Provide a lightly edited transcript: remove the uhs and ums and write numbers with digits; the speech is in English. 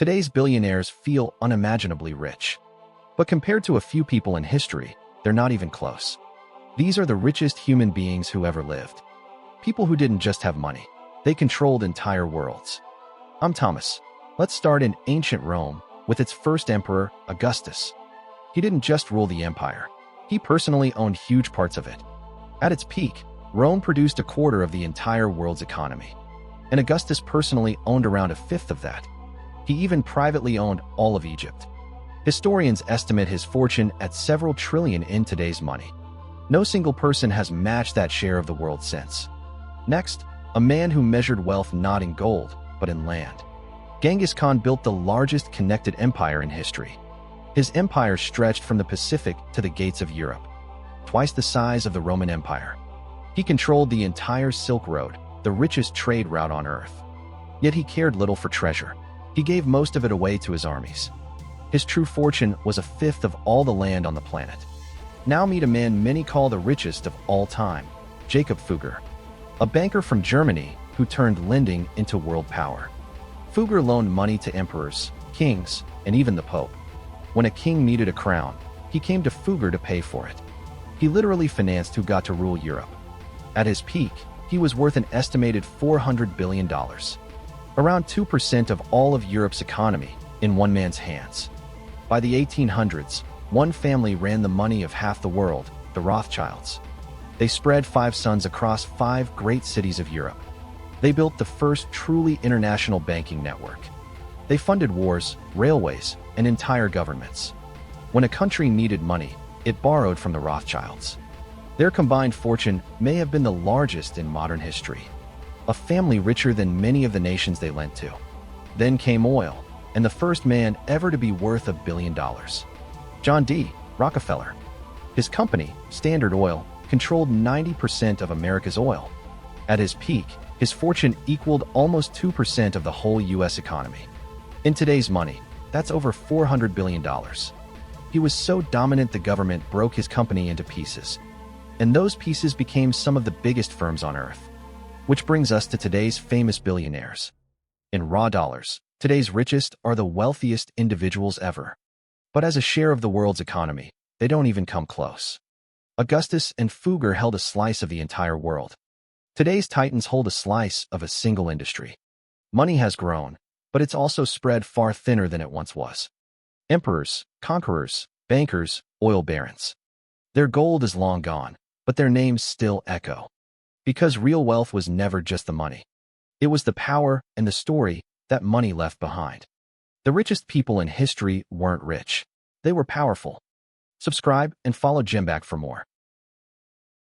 Today's billionaires feel unimaginably rich. But compared to a few people in history, they're not even close. These are the richest human beings who ever lived. People who didn't just have money. They controlled entire worlds. I'm Thomas. Let's start in ancient Rome with its first emperor, Augustus. He didn't just rule the empire. He personally owned huge parts of it. At its peak, Rome produced a quarter of the entire world's economy. And Augustus personally owned around a fifth of that. He even privately owned all of Egypt. Historians estimate his fortune at several trillion in today's money. No single person has matched that share of the world since. Next, a man who measured wealth not in gold, but in land. Genghis Khan built the largest connected empire in history. His empire stretched from the Pacific to the gates of Europe, twice the size of the Roman Empire. He controlled the entire Silk Road, the richest trade route on Earth. Yet he cared little for treasure. He gave most of it away to his armies. His true fortune was a fifth of all the land on the planet. Now meet a man many call the richest of all time, Jacob Fugger, a banker from Germany who turned lending into world power. Fugger loaned money to emperors, kings, and even the Pope. When a king needed a crown, he came to Fugger to pay for it. He literally financed who got to rule Europe. At his peak, he was worth an estimated $400 billion. Around 2% of all of Europe's economy in one man's hands. By the 1800s, one family ran the money of half the world, the Rothschilds. They spread 5 sons across 5 great cities of Europe. They built the first truly international banking network. They funded wars, railways, and entire governments. When a country needed money, it borrowed from the Rothschilds. Their combined fortune may have been the largest in modern history. A family richer than many of the nations they lent to. Then came oil, and the first man ever to be worth $1 billion. John D. Rockefeller. His company, Standard Oil, controlled 90% of America's oil. At his peak, his fortune equaled almost 2% of the whole U.S. economy. In today's money, that's over $400 billion. He was so dominant the government broke his company into pieces. And those pieces became some of the biggest firms on Earth. Which brings us to today's famous billionaires. In raw dollars, today's richest are the wealthiest individuals ever. But as a share of the world's economy, they don't even come close. Augustus and Fugger held a slice of the entire world. Today's titans hold a slice of a single industry. Money has grown, but it's also spread far thinner than it once was. Emperors, conquerors, bankers, oil barons. Their gold is long gone, but their names still echo. Because real wealth was never just the money. It was the power and the story that money left behind. The richest people in history weren't rich. They were powerful. Subscribe and follow Gemback for more.